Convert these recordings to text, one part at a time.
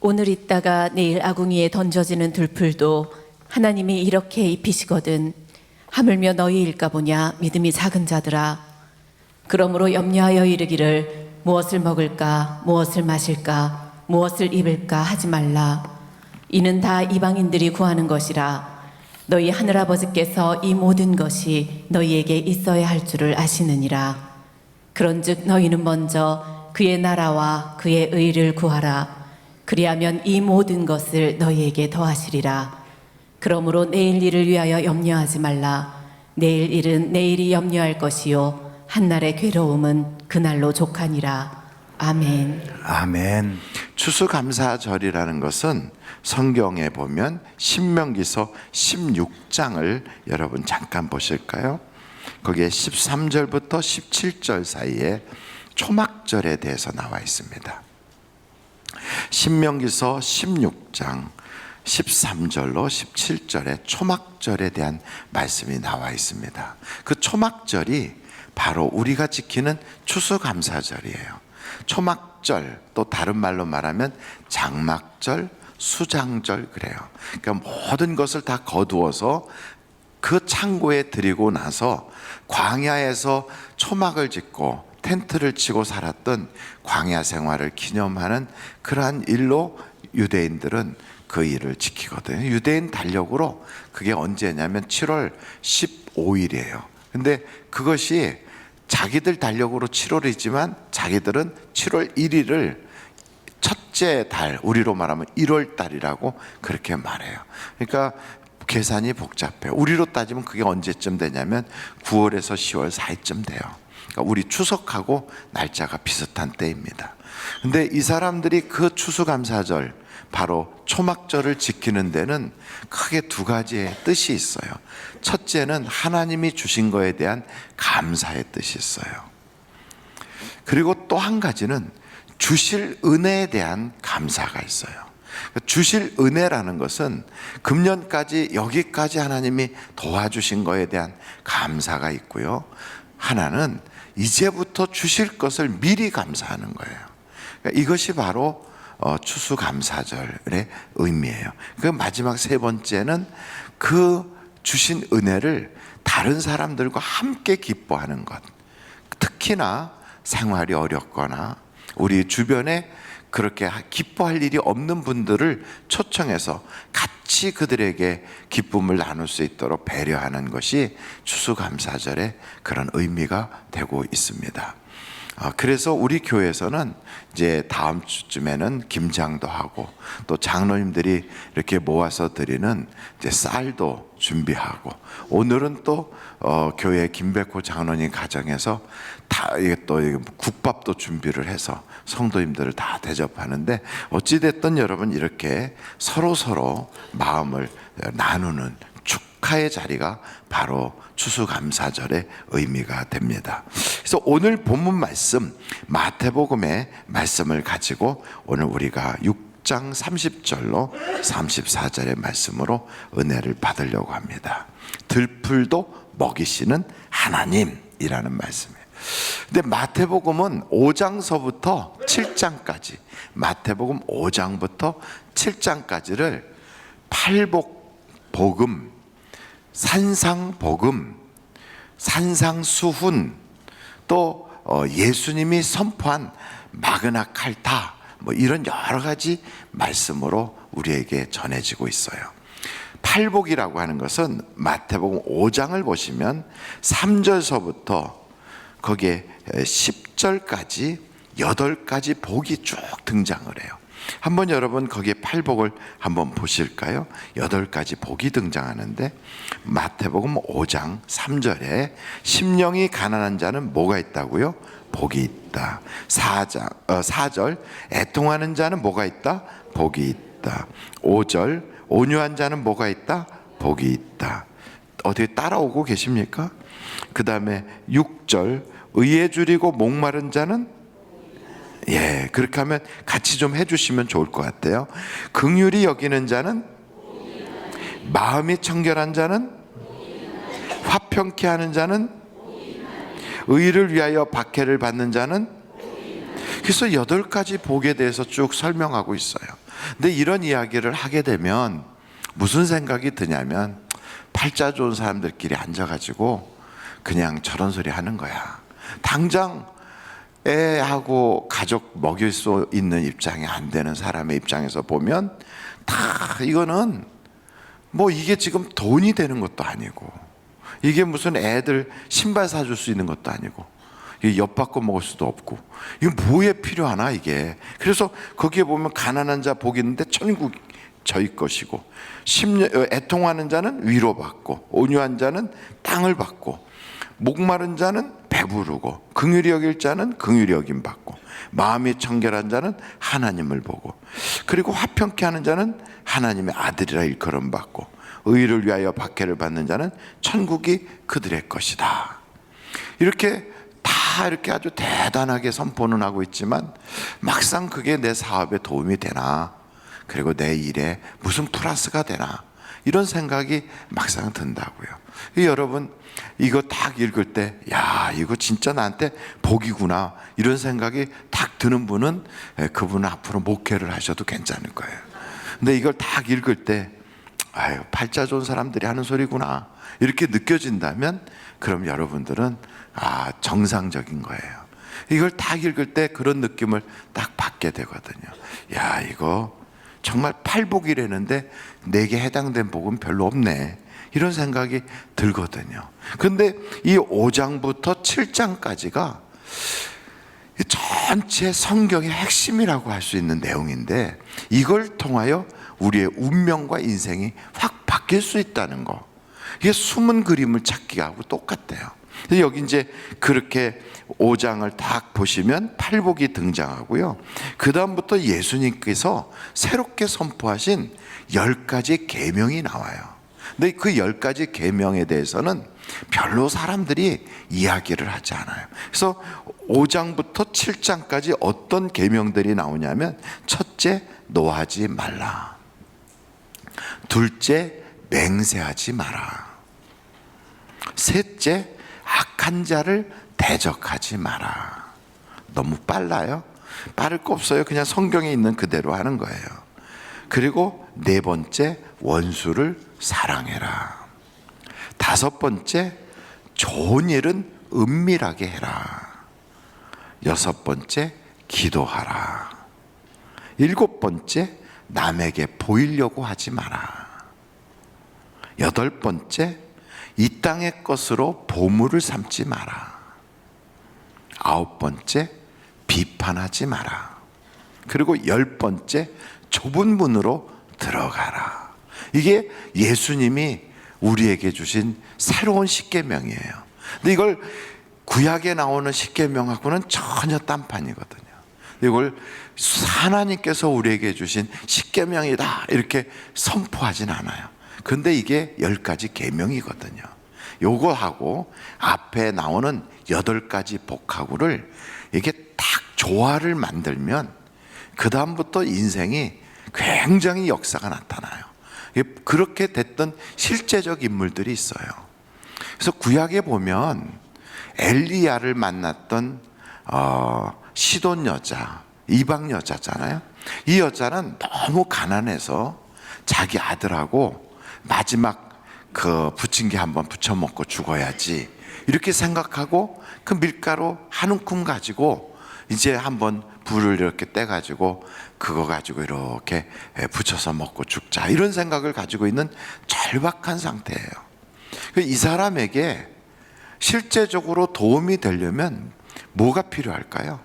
오늘 있다가 내일 아궁이에 던져지는 들풀도 하나님이 이렇게 입히시거든. 하물며 너희일까 보냐 믿음이 작은 자들아. 그러므로 염려하여 이르기를 무엇을 먹을까 무엇을 마실까 무엇을 입을까 하지 말라. 이는 다 이방인들이 구하는 것이라. 너희 하늘아버지께서 이 모든 것이 너희에게 있어야 할 줄을 아시느니라. 그런즉 너희는 먼저 그의 나라와 그의 의를 구하라. 그리하면 이 모든 것을 너희에게 더하시리라. 그러므로 내일 일을 위하여 염려하지 말라. 내일 일은 내일이 염려할 것이요 한날의 괴로움은 그날로 족하니라. 아멘. 아멘. 추수감사절이라는 것은 성경에 보면 신명기서 16장을 여러분 잠깐 보실까요? 거기에 13절부터 17절 사이에 초막절에 대해서 나와 있습니다. 신명기서 16장 13절로 17절에 초막절에 대한 말씀이 나와 있습니다. 그 초막절이 바로 우리가 지키는 추수감사절이에요. 초막절, 또 다른 말로 말하면 장막절, 수장절 그래요. 그러니까 모든 것을 다 거두어서 그 창고에 들이고 나서 광야에서 초막을 짓고 텐트를 치고 살았던 광야 생활을 기념하는 그러한 일로 유대인들은 그 일을 지키거든요. 유대인 달력으로 그게 언제냐면 7월 15일이에요. 근데 그것이 자기들 달력으로 7월이지만 자기들은 7월 1일을 첫째 달, 우리로 말하면 1월 달이라고 그렇게 말해요. 그러니까 계산이 복잡해요. 우리로 따지면 그게 언제쯤 되냐면 9월에서 10월 사이쯤 돼요. 그러니까 우리 추석하고 날짜가 비슷한 때입니다. 근데 이 사람들이 그 추수감사절, 바로 초막절을 지키는 데는 크게 두 가지의 뜻이 있어요. 첫째는 하나님이 주신 거에 대한 감사의 뜻이 있어요. 그리고 또 한 가지는 주실 은혜에 대한 감사가 있어요. 주실 은혜라는 것은 금년까지 여기까지 하나님이 도와주신 거에 대한 감사가 있고요. 하나는 이제부터 주실 것을 미리 감사하는 거예요. 그러니까 이것이 바로 추수감사절의 의미예요. 그 마지막 세 번째는 그 주신 은혜를 다른 사람들과 함께 기뻐하는 것. 특히나 생활이 어렵거나 우리 주변에 그렇게 기뻐할 일이 없는 분들을 초청해서 같이 그들에게 기쁨을 나눌 수 있도록 배려하는 것이 추수감사절의 그런 의미가 되고 있습니다. 그래서 우리 교회에서는 이제 다음 주쯤에는 김장도 하고 또 장로님들이 이렇게 모아서 드리는 이제 쌀도 준비하고, 오늘은 또 교회 김백호 장로님 가정에서 다 이게 또 국밥도 준비를 해서 성도님들을 다 대접하는데, 어찌됐든 여러분 이렇게 서로 마음을 나누는 축하의 자리가 바로 추수감사절의 의미가 됩니다. 그래서 오늘 본문 말씀 마태복음의 말씀을 가지고 오늘 우리가 6장 30절로 34절의 말씀으로 은혜를 받으려고 합니다. 들풀도 먹이시는 하나님이라는 말씀이에요. 근데 마태복음은 5장서부터 7장까지, 마태복음 5장부터 7장까지를 팔복복음, 산상복음, 산상수훈, 또 예수님이 선포한 마그나칼타, 뭐 이런 여러 가지 말씀으로 우리에게 전해지고 있어요. 팔복이라고 하는 것은 마태복음 5장을 보시면 3절서부터 거기에 10절까지 8가지 복이 쭉 등장을 해요. 한번 여러분 거기에 팔복을 한번 보실까요? 8가지 복이 등장하는데, 마태복음 5장 3절에 심령이 가난한 자는 뭐가 있다고요? 복이 있다. 4절 애통하는 자는 뭐가 있다? 복이 있다. 5절 온유한 자는 뭐가 있다? 복이 있다. 어떻게 따라오고 계십니까? 그 다음에 6절 의에 줄이고 목마른 자는, 예, 그렇게 하면 같이 좀 해주시면 좋을 것 같아요. 긍휼히 여기는 자는, 마음이 청결한 자는, 화평케 하는 자는, 의를 위하여 박해를 받는 자는, 그래서 8가지 복에 대해서 쭉 설명하고 있어요. 근데 이런 이야기를 하게 되면 무슨 생각이 드냐면, 팔자 좋은 사람들끼리 앉아가지고 그냥 저런 소리 하는 거야. 당장 애하고 가족 먹일 수 있는 입장이 안 되는 사람의 입장에서 보면 다 이거는 뭐 이게 지금 돈이 되는 것도 아니고, 이게 무슨 애들 신발 사줄 수 있는 것도 아니고, 이게 엿바꿔 먹을 수도 없고, 이거 뭐에 필요하나 이게. 그래서 거기에 보면 가난한 자 복이 있는데 천국 저희 것이고, 애통하는 자는 위로받고, 온유한 자는 땅을 받고, 목마른 자는 배부르고, 긍휼히 여길 자는 긍휼히 여김 받고, 마음이 청결한 자는 하나님을 보고, 그리고 화평케 하는 자는 하나님의 아들이라 일컬음 받고, 의를 위하여 박해를 받는 자는 천국이 그들의 것이다. 이렇게 다 이렇게 아주 대단하게 선포는 하고 있지만, 막상 그게 내 사업에 도움이 되나, 그리고 내 일에 무슨 플러스가 되나, 이런 생각이 막상 든다고요. 여러분, 이거 딱 읽을 때, 야, 이거 진짜 나한테 복이구나, 이런 생각이 딱 드는 분은 그분은 앞으로 목회를 하셔도 괜찮을 거예요. 근데 이걸 딱 읽을 때, 아유, 팔자 좋은 사람들이 하는 소리구나, 이렇게 느껴진다면, 그럼 여러분들은 정상적인 거예요. 이걸 딱 읽을 때 그런 느낌을 딱 받게 되거든요. 야, 이거 정말 팔복이라는데 내게 해당된 복은 별로 없네, 이런 생각이 들거든요. 근데 이 5장부터 7장까지가 전체 성경의 핵심이라고 할 수 있는 내용인데, 이걸 통하여 우리의 운명과 인생이 확 바뀔 수 있다는 거, 이게 숨은 그림을 찾기하고 똑같대요. 여기 이제 그렇게 5장을 딱 보시면 팔복이 등장하고요. 그 다음부터 예수님께서 새롭게 선포하신 10가지 계명이 나와요. 근데 그 10가지 계명에 대해서는 별로 사람들이 이야기를 하지 않아요. 그래서 5장부터 7장까지 어떤 계명들이 나오냐면, 첫째, 노하지 말라. 둘째, 맹세하지 마라. 셋째, 악한 자를 대적하지 마라. 너무 빨라요? 빠를 거 없어요. 그냥 성경에 있는 그대로 하는 거예요. 그리고 네 번째, 원수를 사랑해라. 다섯 번째, 좋은 일은 은밀하게 해라. 여섯 번째, 기도하라. 일곱 번째, 남에게 보이려고 하지 마라. 여덟 번째, 이 땅의 것으로 보물을 삼지 마라. 아홉 번째, 비판하지 마라. 그리고 10번째, 좁은 문으로 들어가라. 이게 예수님이 우리에게 주신 새로운 십계명이에요. 근데 이걸 구약에 나오는 십계명하고는 전혀 딴판이거든요. 이걸 하나님께서 우리에게 주신 십계명이다 이렇게 선포하진 않아요. 근데 이게 10가지 계명이거든요. 요거하고 앞에 나오는 8가지 복하고를 이게 딱 조화를 만들면 그 다음부터 인생이 굉장히 역사가 나타나요. 그렇게 됐던 실제적 인물들이 있어요. 그래서 구약에 보면 엘리야를 만났던 시돈 여자, 이방 여자잖아요. 이 여자는 너무 가난해서 자기 아들하고 마지막 그 부침개 한번 부쳐 먹고 죽어야지 이렇게 생각하고, 그 밀가루 한 움큼 가지고 이제 한번 불을 이렇게 떼가지고 그거 가지고 이렇게 부쳐서 먹고 죽자, 이런 생각을 가지고 있는 절박한 상태예요. 이 사람에게 실제적으로 도움이 되려면 뭐가 필요할까요?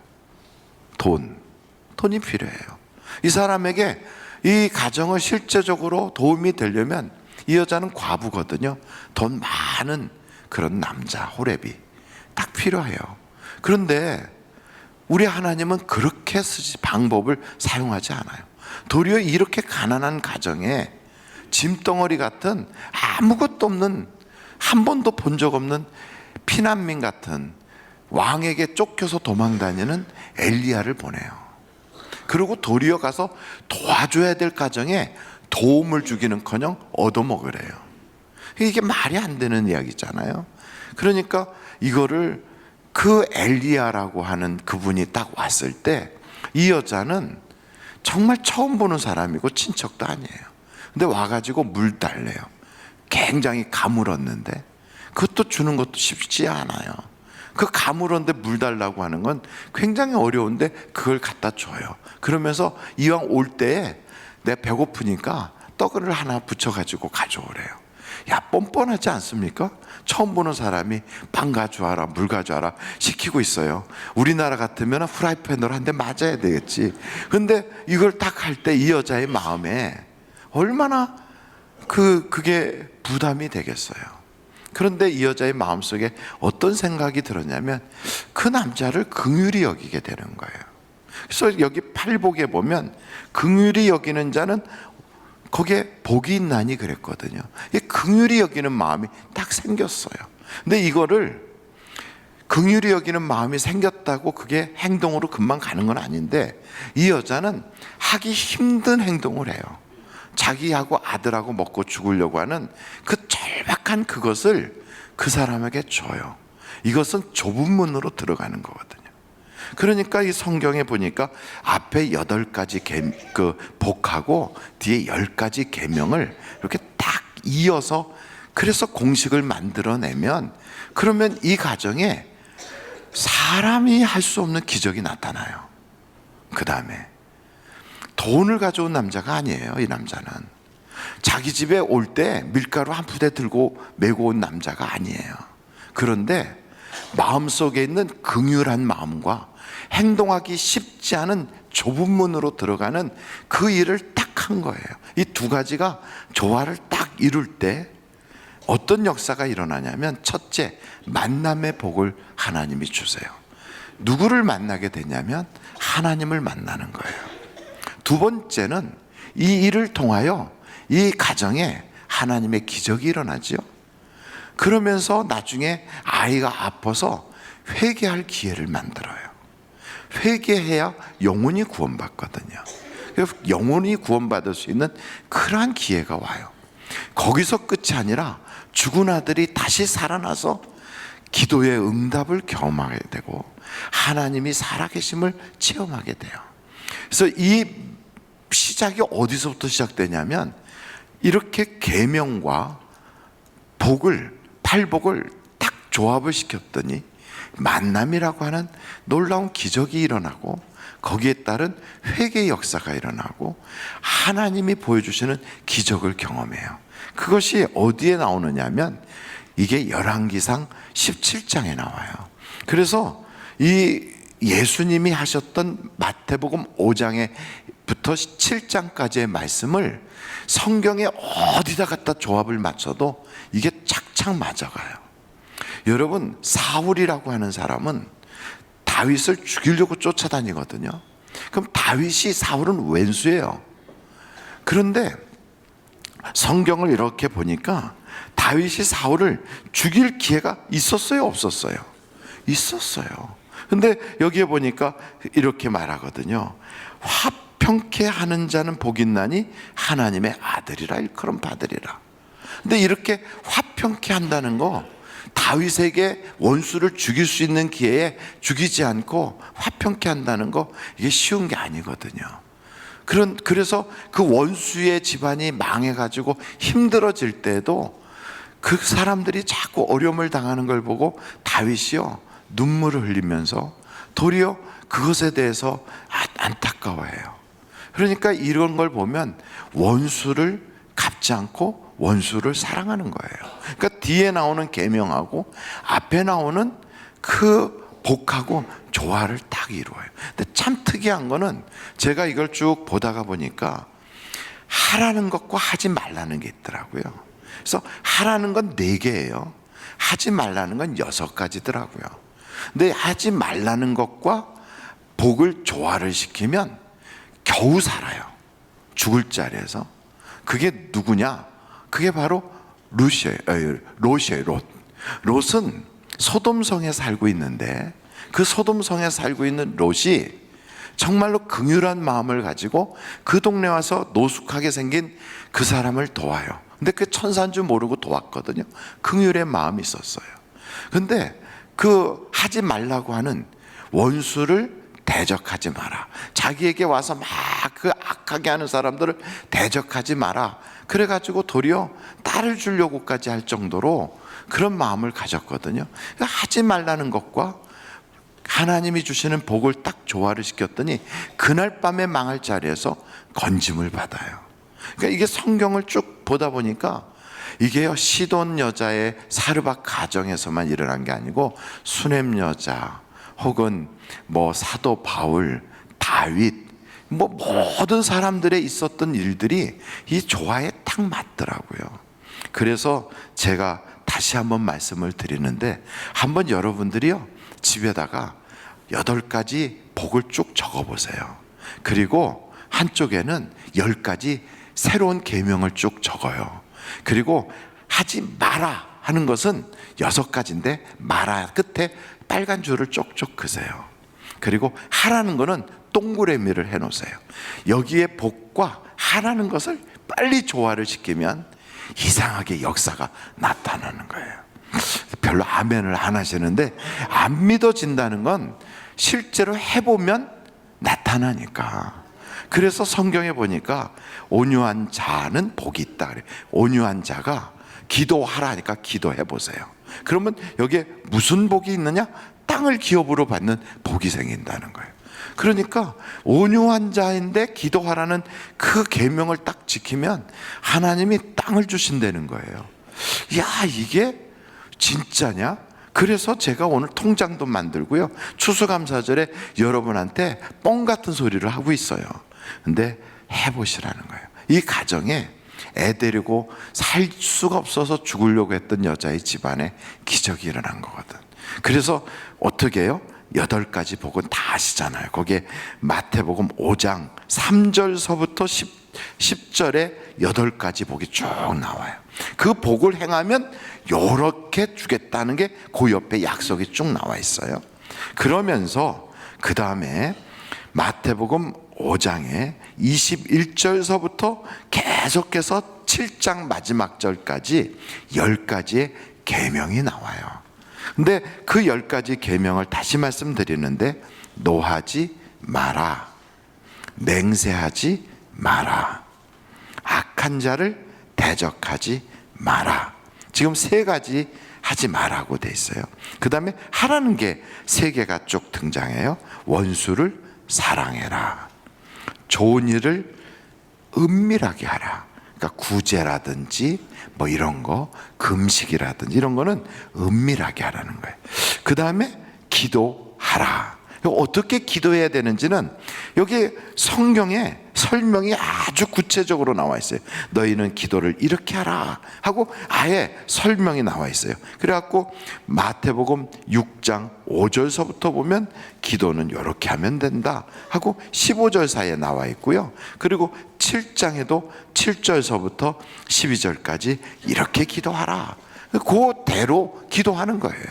돈이 필요해요. 이 사람에게 이 가정을 실제적으로 도움이 되려면, 이 여자는 과부거든요. 돈 많은 그런 남자, 호렙이 딱 필요해요. 그런데 우리 하나님은 그렇게 방법을 사용하지 않아요. 도리어 이렇게 가난한 가정에 짐덩어리 같은 아무것도 없는, 한 번도 본 적 없는 피난민 같은, 왕에게 쫓겨서 도망다니는 엘리야를 보내요. 그리고 도리어 가서 도와줘야 될 가정에 도움을 주기는커녕 얻어먹으래요. 이게 말이 안 되는 이야기잖아요. 그러니까 이거를 그 엘리야라고 하는 그분이 딱 왔을 때 이 여자는 정말 처음 보는 사람이고 친척도 아니에요. 근데 와가지고 물 달래요. 굉장히 가물었는데 그것도 주는 것도 쉽지 않아요. 그 가물었는데 물 달라고 하는 건 굉장히 어려운데 그걸 갖다 줘요. 그러면서 이왕 올 때에 내가 배고프니까 떡을 하나 붙여가지고 가져오래요. 야, 뻔뻔하지 않습니까? 처음 보는 사람이 빵 가져와라, 물 가져와라 시키고 있어요. 우리나라 같으면 후라이팬으로 한 대 맞아야 되겠지. 근데 이걸 딱 할 때 이 여자의 마음에 얼마나 그게 부담이 되겠어요. 그런데 이 여자의 마음속에 어떤 생각이 들었냐면 그 남자를 긍휼히 여기게 되는 거예요. 그래서 여기 팔복에 보면 긍휼히 여기는 자는 거기에 복이 있나니 그랬거든요. 긍휼히 여기는 마음이 딱 생겼어요. 근데 이거를 긍휼히 여기는 마음이 생겼다고 그게 행동으로 금방 가는 건 아닌데 이 여자는 하기 힘든 행동을 해요. 자기하고 아들하고 먹고 죽으려고 하는 그 절박한 그것을 그 사람에게 줘요. 이것은 좁은 문으로 들어가는 거거든요. 그러니까 이 성경에 보니까 앞에 8가지 그 복하고 뒤에 10가지 계명을 이렇게 딱 이어서 그래서 공식을 만들어내면 그러면 이 가정에 사람이 할 수 없는 기적이 나타나요. 그 다음에 돈을 가져온 남자가 아니에요. 이 남자는 자기 집에 올 때 밀가루 한 푸대 들고 메고 온 남자가 아니에요. 그런데 마음속에 있는 긍휼한 마음과 행동하기 쉽지 않은 좁은 문으로 들어가는 그 일을 딱 한 거예요. 이 두 가지가 조화를 딱 이룰 때 어떤 역사가 일어나냐면 첫째, 만남의 복을 하나님이 주세요. 누구를 만나게 되냐면 하나님을 만나는 거예요. 두 번째는 이 일을 통하여 이 가정에 하나님의 기적이 일어나죠. 그러면서 나중에 아이가 아파서 회개할 기회를 만들어요. 회개해야 영혼이 구원받거든요. 그래서 영혼이 구원받을 수 있는 그러한 기회가 와요. 거기서 끝이 아니라 죽은 아들이 다시 살아나서 기도의 응답을 경험하게 되고 하나님이 살아계심을 체험하게 돼요. 그래서 이 시작이 어디서부터 시작되냐면 이렇게 계명과 복을, 팔복을 딱 조합을 시켰더니 만남이라고 하는 놀라운 기적이 일어나고 거기에 따른 회개의 역사가 일어나고 하나님이 보여주시는 기적을 경험해요. 그것이 어디에 나오느냐면 이게 열왕기상 17장에 나와요. 그래서 이 예수님이 하셨던 마태복음 5장부터 7장까지의 말씀을 성경에 어디다 갖다 조합을 맞춰도 이게 착착 맞아가요. 여러분, 사울이라고 하는 사람은 다윗을 죽이려고 쫓아다니거든요. 그럼 다윗이 사울은 왼수예요. 그런데 성경을 이렇게 보니까 다윗이 사울을 죽일 기회가 있었어요, 없었어요? 있었어요. 근데 여기에 보니까 이렇게 말하거든요. 화평케 하는 자는 복 있나니 하나님의 아들이라 일컬음 받으리라. 근데 이렇게 화평케 한다는 거, 다윗에게 원수를 죽일 수 있는 기회에 죽이지 않고 화평케 한다는 거, 이게 쉬운 게 아니거든요. 그래서 그 원수의 집안이 망해가지고 힘들어질 때도 그 사람들이 자꾸 어려움을 당하는 걸 보고 다윗이요 눈물을 흘리면서 도리어 그것에 대해서 안타까워해요. 그러니까 이런 걸 보면 원수를 갚지 않고 원수를 사랑하는 거예요. 그러니까 뒤에 나오는 계명하고 앞에 나오는 그 복하고 조화를 딱 이루어요. 근데 참 특이한 거는 제가 이걸 쭉 보다가 보니까 하라는 것과 하지 말라는 게 있더라고요. 그래서 하라는 건 4개예요. 하지 말라는 건 6가지더라고요. 근데 하지 말라는 것과 복을 조화를 시키면 겨우 살아요. 죽을 자리에서. 그게 누구냐? 그게 바로 롯이에요. 롯. 롯은 소돔성에 살고 있는데 그 소돔성에 살고 있는 롯이 정말로 긍휼한 마음을 가지고 그 동네 와서 노숙하게 생긴 그 사람을 도와요. 근데 그 천사인 줄 모르고 도왔거든요. 긍휼의 마음이 있었어요. 근데 그 하지 말라고 하는 원수를 대적하지 마라. 자기에게 와서 막 그 악하게 하는 사람들을 대적하지 마라. 그래가지고 도리어 딸을 주려고까지 할 정도로 그런 마음을 가졌거든요. 그러니까 하지 말라는 것과 하나님이 주시는 복을 딱 조화를 시켰더니 그날 밤에 망할 자리에서 건짐을 받아요. 그러니까 이게 성경을 쭉 보다 보니까 이게요, 시돈 여자의 사르밧 가정에서만 일어난 게 아니고 수넴 여자 혹은 뭐 사도 바울, 다윗, 뭐 모든 사람들의 있었던 일들이 이 조화에 딱 맞더라고요. 그래서 제가 다시 한번 말씀을 드리는데, 한번 여러분들이요 집에다가 8가지 복을 쭉 적어보세요. 그리고 한쪽에는 10가지 새로운 계명을 쭉 적어요. 그리고 하지 마라 하는 것은 6가지인데 마라 끝에 빨간 줄을 쪽쪽 그세요. 그리고 하라는 거는 동그라미를 해놓으세요. 여기에 복과 하라는 것을 빨리 조화를 시키면 이상하게 역사가 나타나는 거예요. 별로 아멘을 안 하시는데, 안 믿어진다는 건 실제로 해보면 나타나니까. 그래서 성경에 보니까 온유한 자는 복이 있다 그래요. 온유한 자가 기도하라 하니까 기도해 보세요. 그러면 여기에 무슨 복이 있느냐? 땅을 기업으로 받는 복이 생긴다는 거예요. 그러니까 온유한 자인데 기도하라는 그 계명을 딱 지키면 하나님이 땅을 주신다는 거예요. 야, 이게 진짜냐? 그래서 제가 오늘 통장도 만들고요, 추수감사절에 여러분한테 뻥 같은 소리를 하고 있어요. 근데 해보시라는 거예요. 이 가정에 애 데리고 살 수가 없어서 죽으려고 했던 여자의 집안에 기적이 일어난 거거든. 그래서 어떻게 해요? 8가지 복은 다 아시잖아요. 거기에 마태복음 5장 3절서부터 10절에 8가지 복이 쭉 나와요. 그 복을 행하면 요렇게 주겠다는 게 그 옆에 약속이 쭉 나와 있어요. 그러면서 그 다음에 마태복음 5장에 21절서부터 계속해서 7장 마지막 절까지 10가지의 계명이 나와요. 근데 그 10가지 계명을 다시 말씀드리는데, 노하지 마라, 맹세하지 마라, 악한 자를 대적하지 마라. 지금 3가지 하지 마라고 돼 있어요. 그 다음에 하라는 게 3개가 쭉 등장해요. 원수를 사랑해라, 좋은 일을 은밀하게 하라. 그러니까 구제라든지 뭐 이런 거, 금식이라든지 이런 거는 은밀하게 하라는 거예요. 그 다음에 기도하라. 어떻게 기도해야 되는지는 여기 성경에 설명이 아주 구체적으로 나와 있어요. 너희는 기도를 이렇게 하라 하고 아예 설명이 나와 있어요. 그래갖고 마태복음 6장 5절서부터 보면 기도는 이렇게 하면 된다 하고 15절 사이에 나와 있고요. 그리고 7장에도 7절서부터 12절까지 이렇게 기도하라, 그대로 기도하는 거예요.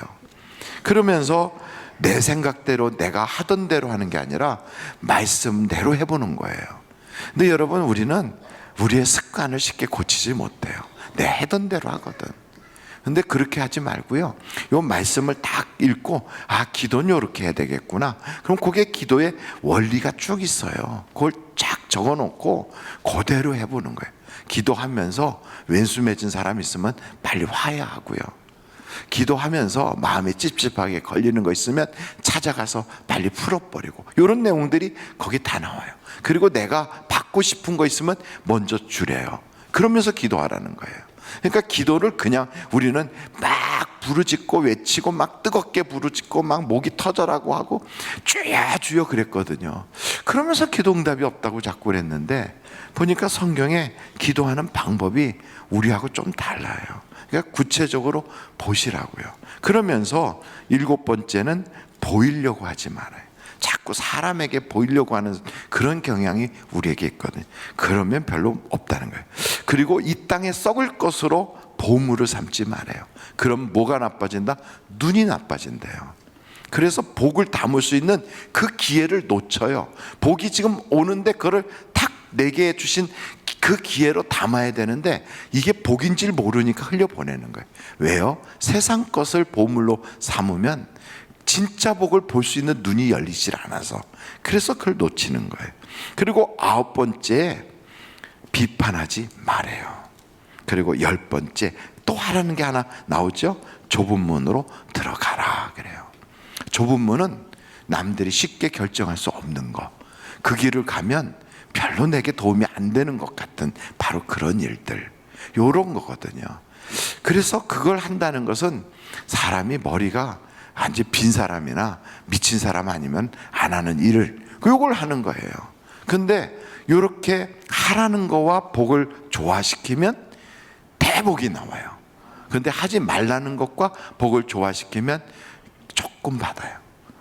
그러면서 내 생각대로 내가 하던 대로 하는 게 아니라 말씀대로 해보는 거예요. 근데 여러분, 우리는 우리의 습관을 쉽게 고치지 못해요. 내 하던 대로 하거든. 근데 그렇게 하지 말고요, 요 말씀을 딱 읽고 아, 기도는 이렇게 해야 되겠구나. 그럼 그게 기도의 원리가 쭉 있어요. 그걸 쫙 적어놓고 그대로 해보는 거예요. 기도하면서 왼수 맺은 사람 있으면 빨리 화해하고요, 기도하면서 마음에 찝찝하게 걸리는 거 있으면 찾아가서 빨리 풀어버리고, 이런 내용들이 거기 다 나와요. 그리고 내가 받고 싶은 거 있으면 먼저 주래요. 그러면서 기도하라는 거예요. 그러니까 기도를 그냥 우리는 막 부르짖고 외치고 막 뜨겁게 부르짖고 막 목이 터져라고 하고 주여 주여 그랬거든요. 그러면서 기도응답이 없다고 자꾸 그랬는데, 보니까 성경에 기도하는 방법이 우리하고 좀 달라요. 그러니까 구체적으로 보시라고요. 그러면서 7번째는 보이려고 하지 말아요. 자꾸 사람에게 보이려고 하는 그런 경향이 우리에게 있거든요. 그러면 별로 없다는 거예요. 그리고 이 땅에 썩을 것으로 보물을 삼지 말아요. 그럼 뭐가 나빠진다? 눈이 나빠진대요. 그래서 복을 담을 수 있는 그 기회를 놓쳐요. 복이 지금 오는데 그걸 탁 내게 주신 그 기회로 담아야 되는데 이게 복인지를 모르니까 흘려보내는 거예요. 왜요? 세상 것을 보물로 삼으면 진짜 복을 볼 수 있는 눈이 열리질 않아서 그래서 그걸 놓치는 거예요. 그리고 9번째, 비판하지 말아요. 그리고 10번째, 또 하라는 게 하나 나오죠. 좁은 문으로 들어가라 그래요. 좁은 문은 남들이 쉽게 결정할 수 없는 거, 그 길을 가면 별로 내게 도움이 안 되는 것 같은 바로 그런 일들, 요런 거거든요. 그래서 그걸 한다는 것은 사람이 머리가 완전 빈 사람이나 미친 사람 아니면 안 하는 일을, 요걸 하는 거예요. 근데 요렇게 하라는 거와 복을 조화시키면 대복이 나와요. 근데 하지 말라는 것과 복을 조화시키면 조금 받아요.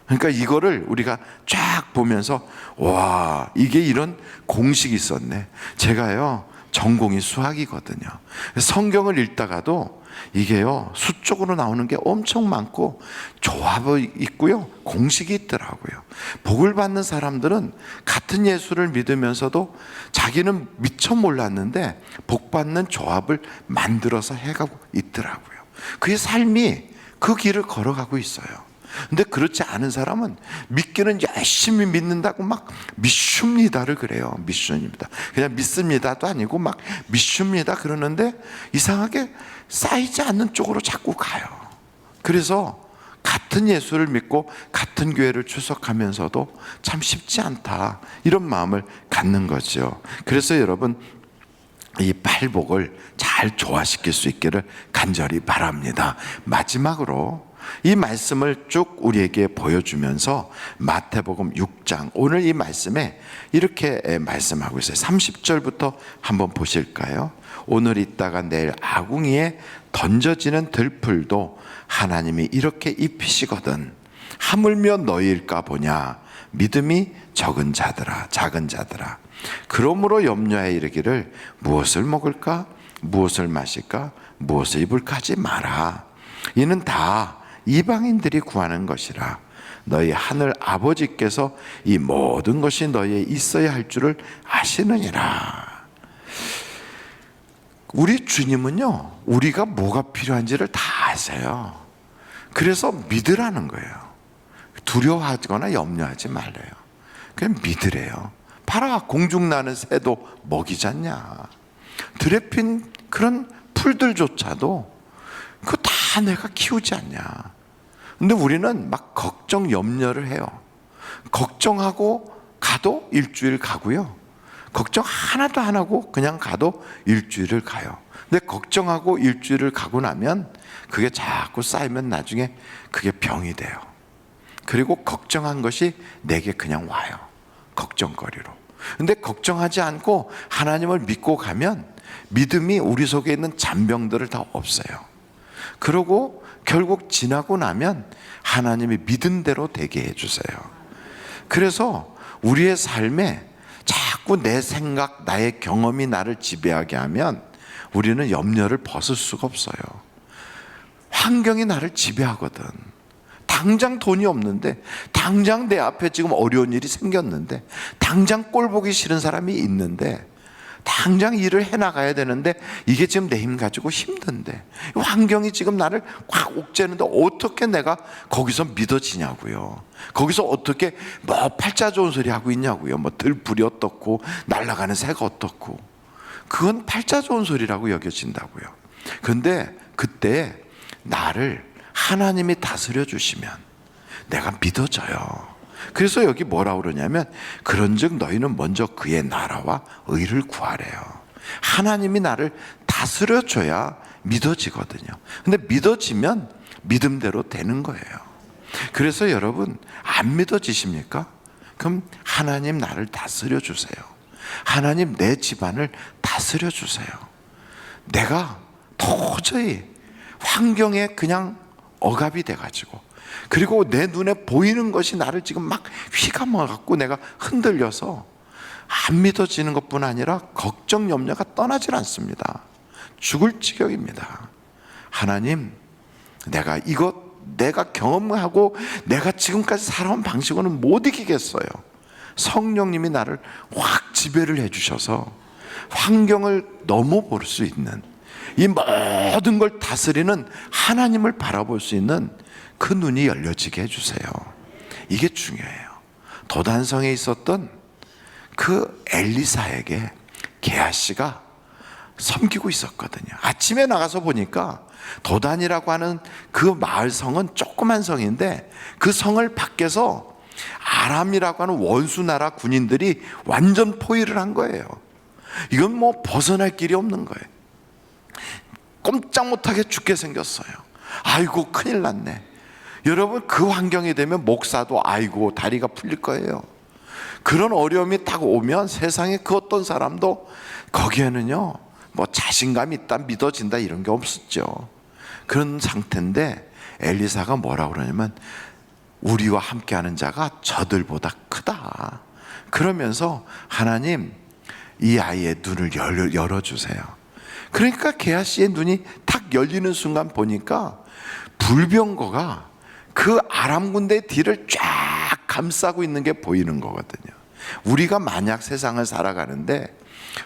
그러니까 이거를 우리가 쫙 보면서 와, 이게 이런 공식이 있었네. 제가요, 전공이 수학이거든요. 성경을 읽다가도 이게요, 수 쪽으로 나오는 게 엄청 많고 조합이 있고요, 공식이 있더라고요. 복을 받는 사람들은 같은 예수를 믿으면서도 자기는 미처 몰랐는데 복 받는 조합을 만들어서 해가고 있더라고요. 그의 삶이 그 길을 걸어가고 있어요. 근데 그렇지 않은 사람은 믿기는 열심히 믿는다고 막 믿습니다를 그래요. 믿습니다. 그냥 믿습니다도 아니고 막 믿습니다 그러는데 이상하게 쌓이지 않는 쪽으로 자꾸 가요. 그래서 같은 예수를 믿고 같은 교회를 출석하면서도 참 쉽지 않다, 이런 마음을 갖는 거죠. 그래서 여러분, 이 팔복을 잘 조화시킬 수 있기를 간절히 바랍니다. 마지막으로 이 말씀을 쭉 우리에게 보여주면서 마태복음 6장, 오늘 이 말씀에 이렇게 말씀하고 있어요. 30절부터 한번 보실까요? 오늘 있다가 내일 아궁이에 던져지는 들풀도 하나님이 이렇게 입히시거든 하물며 너희일까 보냐. 믿음이 적은 자들아, 작은 자들아. 그러므로 염려에 이르기를 무엇을 먹을까, 무엇을 마실까, 무엇을 입을까 하지 마라. 이는 다 이방인들이 구하는 것이라. 너희 하늘 아버지께서 이 모든 것이 너희에 있어야 할 줄을 아시느니라. 우리 주님은요, 우리가 뭐가 필요한지를 다 아세요. 그래서 믿으라는 거예요. 두려워하거나 염려하지 말래요. 그냥 믿으래요. 봐라, 공중 나는 새도 먹이잖냐. 들에 핀 그런 풀들조차도 그거 다 내가 키우지 않냐. 근데 우리는 막 걱정, 염려를 해요. 걱정하고 가도 일주일 가고요, 걱정 하나도 안 하고 그냥 가도 일주일을 가요. 근데 걱정하고 일주일을 가고 나면 그게 자꾸 쌓이면 나중에 그게 병이 돼요. 그리고 걱정한 것이 내게 그냥 와요, 걱정거리로. 근데 걱정하지 않고 하나님을 믿고 가면 믿음이 우리 속에 있는 잔병들을 다 없애요. 그러고 결국 지나고 나면 하나님이 믿은 대로 되게 해주세요. 그래서 우리의 삶에 자꾸 내 생각, 나의 경험이 나를 지배하게 하면 우리는 염려를 벗을 수가 없어요. 환경이 나를 지배하거든. 당장 돈이 없는데, 당장 내 앞에 지금 어려운 일이 생겼는데, 당장 꼴 보기 싫은 사람이 있는데, 당장 일을 해나가야 되는데 이게 지금 내 힘 가지고 힘든데, 환경이 지금 나를 꽉 옥죄는데 어떻게 내가 거기서 믿어지냐고요. 거기서 어떻게 뭐 팔자 좋은 소리 하고 있냐고요. 뭐 들불이 어떻고 날아가는 새가 어떻고, 그건 팔자 좋은 소리라고 여겨진다고요. 그런데 그때 나를 하나님이 다스려 주시면 내가 믿어져요. 그래서 여기 뭐라고 그러냐면, 그런즉 너희는 먼저 그의 나라와 의를 구하래요. 하나님이 나를 다스려 줘야 믿어지거든요. 근데 믿어지면 믿음대로 되는 거예요. 그래서 여러분, 안 믿어지십니까? 그럼 하나님 나를 다스려 주세요. 하나님 내 집안을 다스려 주세요. 내가 도저히 환경에 그냥 억압이 돼가지고, 그리고 내 눈에 보이는 것이 나를 지금 막 휘감아갖고 내가 흔들려서 안 믿어지는 것뿐 아니라 걱정, 염려가 떠나질 않습니다. 죽을 지경입니다. 하나님, 내가 경험하고 내가 지금까지 살아온 방식으로는 못 이기겠어요. 성령님이 나를 확 지배를 해주셔서 환경을 넘어볼 수 있는, 이 모든 걸 다스리는 하나님을 바라볼 수 있는 그 눈이 열려지게 해주세요. 이게 중요해요. 도단성에 있었던 그 엘리사에게 게하시가 섬기고 있었거든요. 아침에 나가서 보니까 도단이라고 하는 그 마을 성은 조그만 성인데 그 성을 밖에서 아람이라고 하는 원수 나라 군인들이 완전 포위를 한 거예요. 이건 뭐 벗어날 길이 없는 거예요. 꼼짝 못하게 죽게 생겼어요. 아이고 큰일 났네. 여러분, 그 환경이 되면 목사도 아이고 다리가 풀릴 거예요. 그런 어려움이 딱 오면 세상에 그 어떤 사람도 거기에는요 뭐 자신감이 있다, 믿어진다 이런 게 없었죠. 그런 상태인데 엘리사가 뭐라고 그러냐면 우리와 함께하는 자가 저들보다 크다. 그러면서 하나님 이 아이의 눈을 열어주세요. 그러니까 게하시의 눈이 탁 열리는 순간 보니까 불병거가 그 아람 군대의 뒤를 쫙 감싸고 있는 게 보이는 거거든요. 우리가 만약 세상을 살아가는데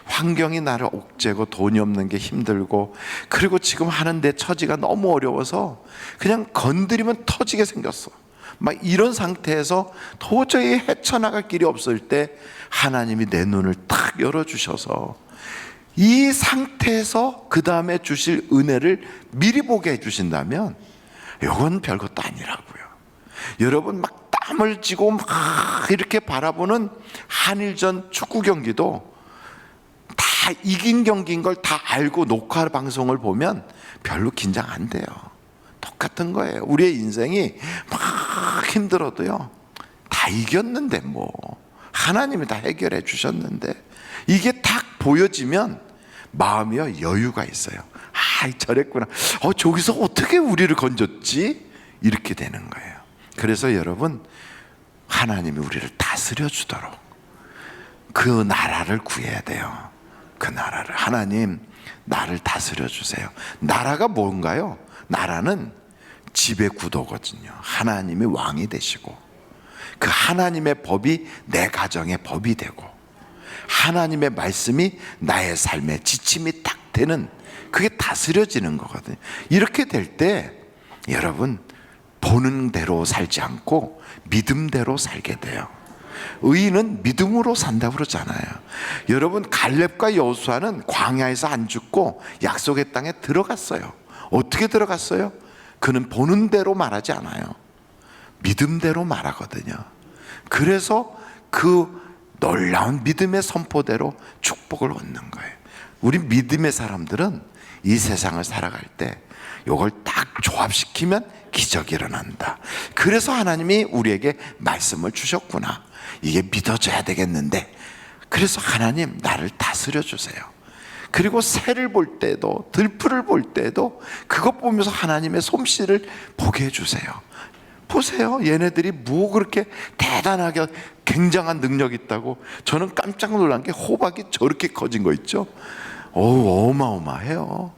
환경이 나를 옥죄고 돈이 없는 게 힘들고 그리고 지금 하는 내 처지가 너무 어려워서 그냥 건드리면 터지게 생겼어. 막 이런 상태에서 도저히 헤쳐나갈 길이 없을 때 하나님이 내 눈을 탁 열어주셔서 이 상태에서 그 다음에 주실 은혜를 미리 보게 해주신다면 이건 별것도 아니라고요. 여러분 막 땀을 쥐고 막 이렇게 바라보는 한일전 축구 경기도 다 이긴 경기인 걸 다 알고 녹화 방송을 보면 별로 긴장 안 돼요. 똑같은 거예요. 우리의 인생이 막 힘들어도요 다 이겼는데 뭐 하나님이 다 해결해 주셨는데 이게 딱 보여지면 마음이요 여유가 있어요. 아 저랬구나. 저기서 어떻게 우리를 건졌지? 이렇게 되는 거예요. 그래서 여러분 하나님이 우리를 다스려 주도록 그 나라를 구해야 돼요. 그 나라를. 하나님 나를 다스려 주세요. 나라가 뭔가요? 나라는 집의 구도거든요. 하나님이 왕이 되시고 그 하나님의 법이 내 가정의 법이 되고 하나님의 말씀이 나의 삶의 지침이 딱 되는, 그게 다스려지는 거거든요. 이렇게 될 때 여러분 보는 대로 살지 않고 믿음대로 살게 돼요. 의인은 믿음으로 산다고 그러잖아요. 여러분 갈렙과 여호수아는 광야에서 안 죽고 약속의 땅에 들어갔어요. 어떻게 들어갔어요? 그는 보는 대로 말하지 않아요. 믿음대로 말하거든요. 그래서 그 놀라운 믿음의 선포대로 축복을 얻는 거예요. 우리 믿음의 사람들은 이 세상을 살아갈 때 이걸 딱 조합시키면 기적이 일어난다. 그래서 하나님이 우리에게 말씀을 주셨구나. 이게 믿어져야 되겠는데, 그래서 하나님 나를 다스려 주세요. 그리고 새를 볼 때도 들풀을 볼 때도 그것 보면서 하나님의 솜씨를 보게 해주세요. 보세요, 얘네들이 뭐 그렇게 대단하게 굉장한 능력이 있다고. 저는 깜짝 놀란 게 호박이 저렇게 커진 거 있죠. 어마어마해요.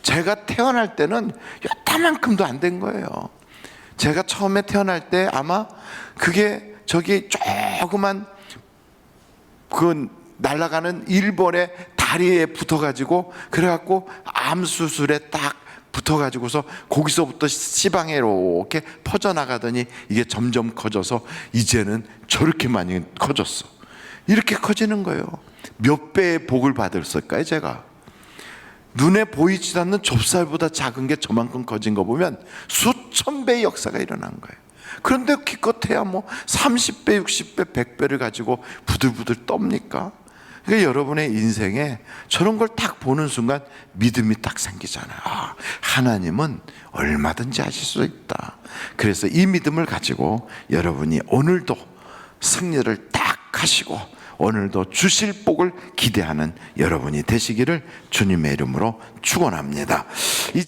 제가 태어날 때는 요따만큼도 안 된 거예요. 제가 처음에 태어날 때 아마 그게 저기 조그만 그 날아가는 일본의 다리에 붙어가지고 그래갖고 암 수술에 딱 붙어가지고서 거기서부터 시방에 이렇게 퍼져나가더니 이게 점점 커져서 이제는 저렇게 많이 커졌어. 이렇게 커지는 거예요. 몇 배의 복을 받았을까요? 제가 눈에 보이지 않는 좁쌀보다 작은 게 저만큼 커진 거 보면 수천 배의 역사가 일어난 거예요. 그런데 기껏해야 뭐 30배, 60배, 100배를 가지고 부들부들 떱니까? 그러니까 여러분의 인생에 저런 걸 딱 보는 순간 믿음이 딱 생기잖아요. 아, 하나님은 얼마든지 하실 수 있다. 그래서 이 믿음을 가지고 여러분이 오늘도 승리를 딱 하시고 오늘도 주실 복을 기대하는 여러분이 되시기를 주님의 이름으로 축원합니다.